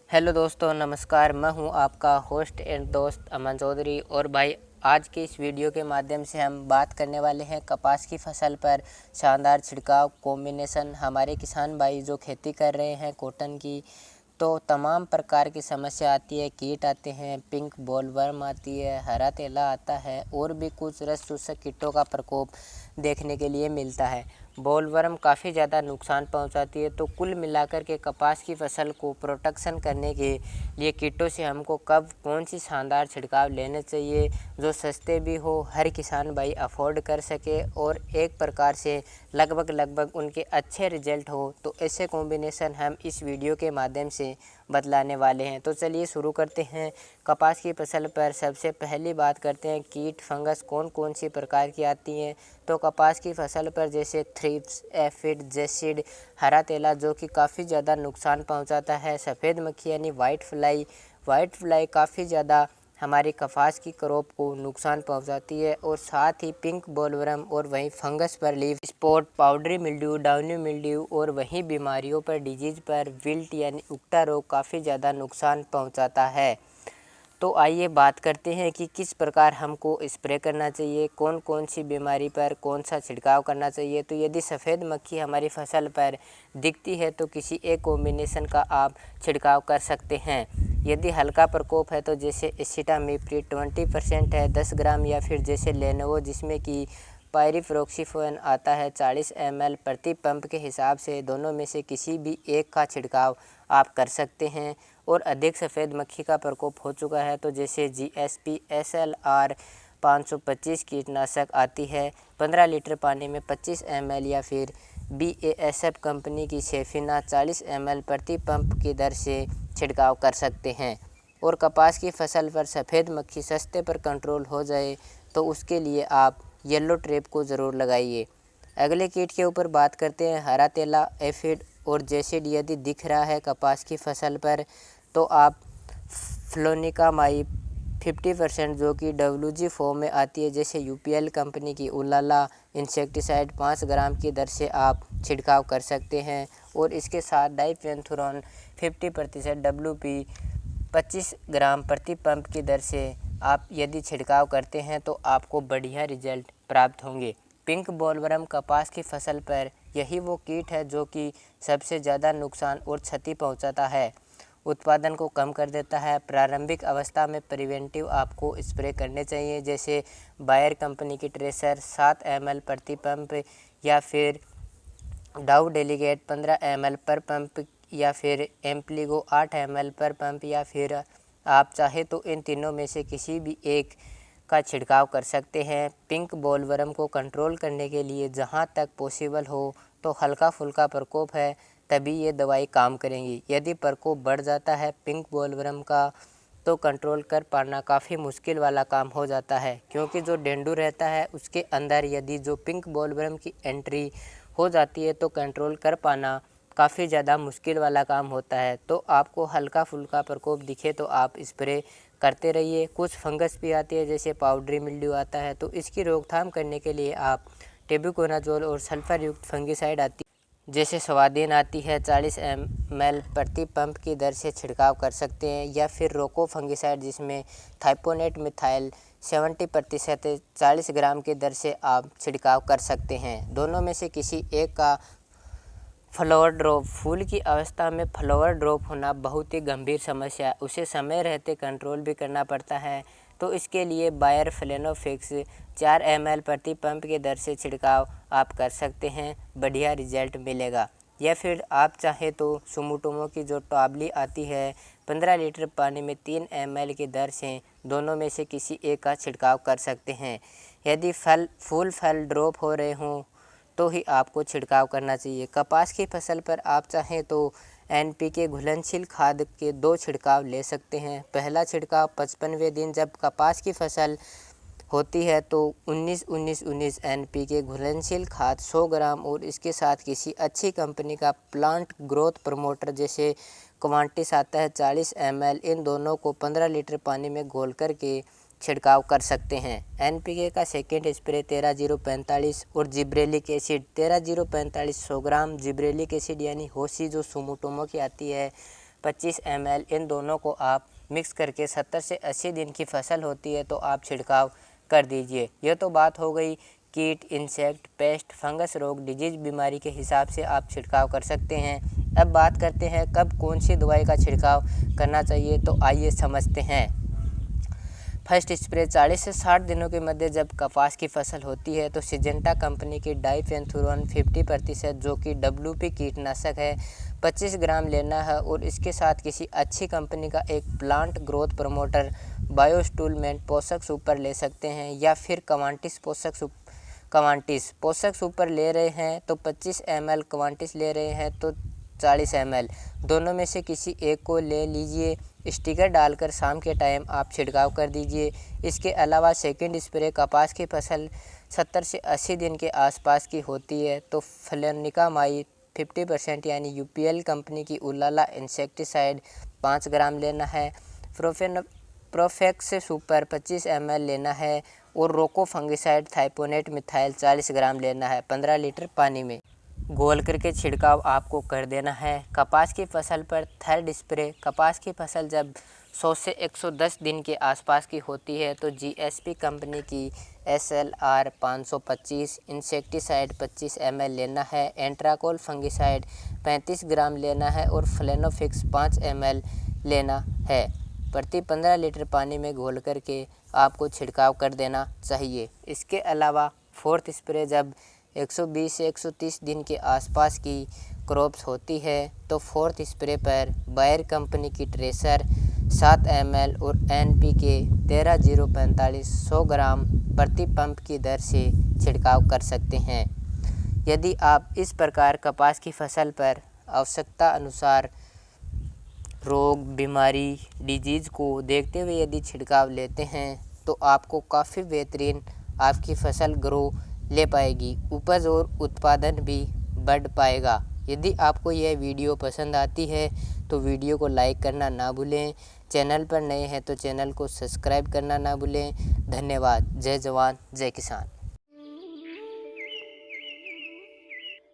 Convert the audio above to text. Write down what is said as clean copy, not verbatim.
Hello दोस्तों, नमस्कार। मैं हूं आपका होस्ट एंड दोस्त अमन चौधरी। और भाई, आज के इस वीडियो के माध्यम से हम बात करने वाले हैं कपास की फसल पर शानदार छिड़काव कॉम्बिनेशन। हमारे किसान भाई जो खेती कर रहे हैं कॉटन की, तो तमाम प्रकार की समस्या आती है। कीट आते हैं, पिंक बोलवर्म आती है, हरा तेला आता है और भी कुछ रस चूसक कीटों का प्रकोप देखने के लिए मिलता है। बोलवर्म काफ़ी ज़्यादा नुकसान पहुंचाती है। तो कुल मिलाकर के कपास की फसल को प्रोटेक्शन करने के लिए कीटों से हमको कब कौन सी शानदार छिड़काव लेने चाहिए जो सस्ते भी हो, हर किसान भाई अफोर्ड कर सके और एक प्रकार से लगभग उनके अच्छे रिजल्ट हो, तो ऐसे कॉम्बिनेशन हम इस वीडियो के माध्यम से बतलाने वाले हैं। तो चलिए शुरू करते हैं। कपास की फसल पर सबसे पहली बात करते हैं कीट फंगस कौन कौन सी प्रकार की आती हैं। तो कपास की फसल पर जैसे थ्रिप्स, एफिड, जेसिड, हरा तेला जो कि काफ़ी ज़्यादा नुकसान पहुंचाता है। सफ़ेद मक्खी यानी वाइट फ्लाई काफ़ी ज़्यादा हमारी कपास की क्रॉप को नुकसान पहुंचाती है। और साथ ही पिंक बोलवर्म और वहीं फंगस पर leaf spot, powdery mildew, downy mildew और वहीं बीमारियों पर डिजीज पर विल्ट यानी उगता रोग काफ़ी ज़्यादा नुकसान पहुंचाता है। तो आइए बात करते हैं कि किस प्रकार हमको स्प्रे करना चाहिए, कौन कौन सी बीमारी पर कौन सा छिड़काव करना चाहिए। तो यदि सफ़ेद मक्खी हमारी फसल पर दिखती है तो किसी एक कॉम्बिनेशन का आप छिड़काव कर सकते हैं। यदि हल्का प्रकोप है तो जैसे एसिटामिप्रिड 20% है 10 ग्राम, या फिर जैसे लेनोवो जिसमें कि पायरिफ्लॉक्सीफेन आता है 40 ml प्रति पंप के हिसाब से, दोनों में से किसी भी एक का छिड़काव आप कर सकते हैं। और अधिक सफ़ेद मक्खी का प्रकोप हो चुका है तो जैसे GSP SLR 525 कीटनाशक आती है 15 लीटर पानी में 25 ml, या फिर BASF कंपनी की सेफिना 40 ml प्रति पंप की दर से छिड़काव कर सकते हैं। और कपास की फसल पर सफ़ेद मक्खी सस्ते पर कंट्रोल हो जाए तो उसके लिए आप येलो ट्रैप को ज़रूर लगाइए। अगले कीट के ऊपर बात करते हैं हरा तेला, एफिड और जेसिड यदि दिख रहा है कपास की फसल पर तो आप फ्लोनिकामाइड 50% जो कि WG फॉर्म में आती है जैसे UPL कंपनी की उलाला इंसेक्टिसाइड 5 ग्राम की दर से आप छिड़काव कर सकते हैं। और इसके साथ डाइफेंथुरॉन 50% WP 25 ग्राम प्रति पंप की दर से आप यदि छिड़काव करते हैं तो आपको बढ़िया रिजल्ट प्राप्त होंगे। पिंक बोलवर्म कपास की फसल पर यही वो कीट है जो कि सबसे ज़्यादा नुकसान और क्षति पहुंचाता है, उत्पादन को कम कर देता है। प्रारंभिक अवस्था में प्रिवेंटिव आपको स्प्रे करने चाहिए जैसे बायर कंपनी की ट्रेसर 7 ml प्रति पंप, या फिर डाउ डेलीगेट 15 ml पर पंप, या फिर एम्प्लीगो 8 ml पर पंप, या फिर आप चाहे तो इन तीनों में से किसी भी एक का छिड़काव कर सकते हैं। पिंक बोलवर्म को कंट्रोल करने के लिए जहां तक पॉसिबल हो तो हल्का फुल्का प्रकोप है तभी ये दवाई काम करेंगी। यदि प्रकोप बढ़ जाता है पिंक बोलवर्म का तो कंट्रोल कर पाना काफ़ी मुश्किल वाला काम हो जाता है, क्योंकि जो डेंगू रहता है उसके अंदर यदि जो पिंक बोलवर्म की एंट्री हो जाती है तो कंट्रोल कर पाना काफ़ी ज़्यादा मुश्किल वाला काम होता है। तो आपको हल्का फुल्का प्रकोप दिखे तो आप स्प्रे करते रहिए। कुछ फंगस भी आती है जैसे पाउडरी मिल्ड्यू आता है, तो इसकी रोकथाम करने के लिए आप टेबुकोनाजोल और सल्फर युक्त फंगिसाइड आती जैसे स्वादीन आती है 40 ml प्रति पंप की दर से छिड़काव कर सकते हैं। या फिर रोको फंगिसाइड जिसमें थाइपोनेट मिथाइल 70% 40 ग्राम की दर से आप छिड़काव कर सकते हैं। दोनों में से किसी एक का फ्लावर ड्रॉप, फूल की अवस्था में फ्लावर ड्रॉप होना बहुत ही गंभीर समस्या है, उसे समय रहते कंट्रोल भी करना पड़ता है। तो इसके लिए बायर फ्लेनोफिक्स 4 ml प्रति पंप के दर से छिड़काव आप कर सकते हैं, बढ़िया रिजल्ट मिलेगा। या फिर आप चाहें तो सुमुटोमो की जो टॉबली आती है 15 लीटर पानी में 3 ml की दर से दोनों में से किसी एक का छिड़काव कर सकते हैं। यदि फल ड्रॉप हो रहे हों तो ही आपको छिड़काव करना चाहिए। कपास की फसल पर आप चाहें तो NPK घुलनशील खाद के 2 छिड़काव ले सकते हैं। पहला छिड़काव 55वें दिन जब कपास की फसल होती है तो 19-19-19 NPK घुलनशील खाद 100 ग्राम और इसके साथ किसी अच्छी कंपनी का प्लांट ग्रोथ प्रमोटर जैसे क्वांटिस आता है 40 ml, इन दोनों को 15 लीटर पानी में घोल करके छिड़काव कर सकते हैं। NPK का सेकेंड स्प्रे 13-0-45 और जिब्रेलिक एसिड 13-0-45 100 ग्राम जिब्रेलिक एसिड यानी होसी जो सुमोटोमो की आती है 25 ml, इन दोनों को आप मिक्स करके 70 से 80 दिन की फसल होती है तो आप छिड़काव कर दीजिए। यह तो बात हो गई कीट, इंसेक्ट, पेस्ट, फंगस रोग, डिजीज बीमारी के हिसाब से आप छिड़काव कर सकते हैं। अब बात करते हैं कब कौन सी दवाई का छिड़काव करना चाहिए, तो आइए समझते हैं। फर्स्ट स्प्रे 40 से 60 दिनों के मध्य जब कपास की फसल होती है तो सिजेंटा कंपनी की डाइफेंथुरॉन 50% जो कि WP कीटनाशक है 25 ग्राम लेना है, और इसके साथ किसी अच्छी कंपनी का एक प्लांट ग्रोथ प्रमोटर बायोस्टूलमेंट पोषक सुपर ले सकते हैं, या फिर कवांटिस पोषक सुपर ले रहे हैं तो 25 ml, कवांटिस ले रहे हैं तो 40 ml, दोनों में से किसी एक को ले लीजिए। स्टिकर डालकर शाम के टाइम आप छिड़काव कर दीजिए। इसके अलावा सेकंड स्प्रे कपास की फसल 70 से 80 दिन के आसपास की होती है तो फ्लेनिकामाइड 50% यानी UPL कंपनी की उलाला इंसेक्टिसाइड 5 ग्राम लेना है। प्रोफेक्स सुपर 25 ml लेना है, और रोको फंगिसाइड थाइपोनेट मिथाइल 40 ग्राम लेना है 15 लीटर पानी में घोल करके छिड़काव आपको कर देना है। कपास की फसल पर थर्ड स्प्रे कपास की फसल जब 100 से 110 दिन के आसपास की होती है तो GSP कंपनी की SLR 525 इंसेक्टिसाइड 25 ml लेना है। एंट्राकोल फंगिसाइड 35 ग्राम लेना है, और फ्लेनोफिक्स 5 ml लेना है। प्रति 15 लीटर पानी में घोल करके आपको छिड़काव कर देना चाहिए। इसके अलावा फोर्थ स्प्रे जब 120 से 130 दिन के आसपास की क्रॉप्स होती है तो फोर्थ स्प्रे पर बायर कंपनी की ट्रेसर 7 ml और NPK 13045 100 ग्राम प्रति पंप की दर से छिड़काव कर सकते हैं। यदि आप इस प्रकार कपास की फसल पर आवश्यकता अनुसार रोग, बीमारी, डिजीज़ को देखते हुए यदि छिड़काव लेते हैं तो आपको काफ़ी बेहतरीन आपकी फसल ग्रो ले पाएगी, उपज और उत्पादन भी बढ़ पाएगा। यदि आपको यह वीडियो पसंद आती है तो वीडियो को लाइक करना ना भूलें। चैनल पर नए हैं तो चैनल को सब्सक्राइब करना ना भूलें। धन्यवाद। जय जवान, जय किसान।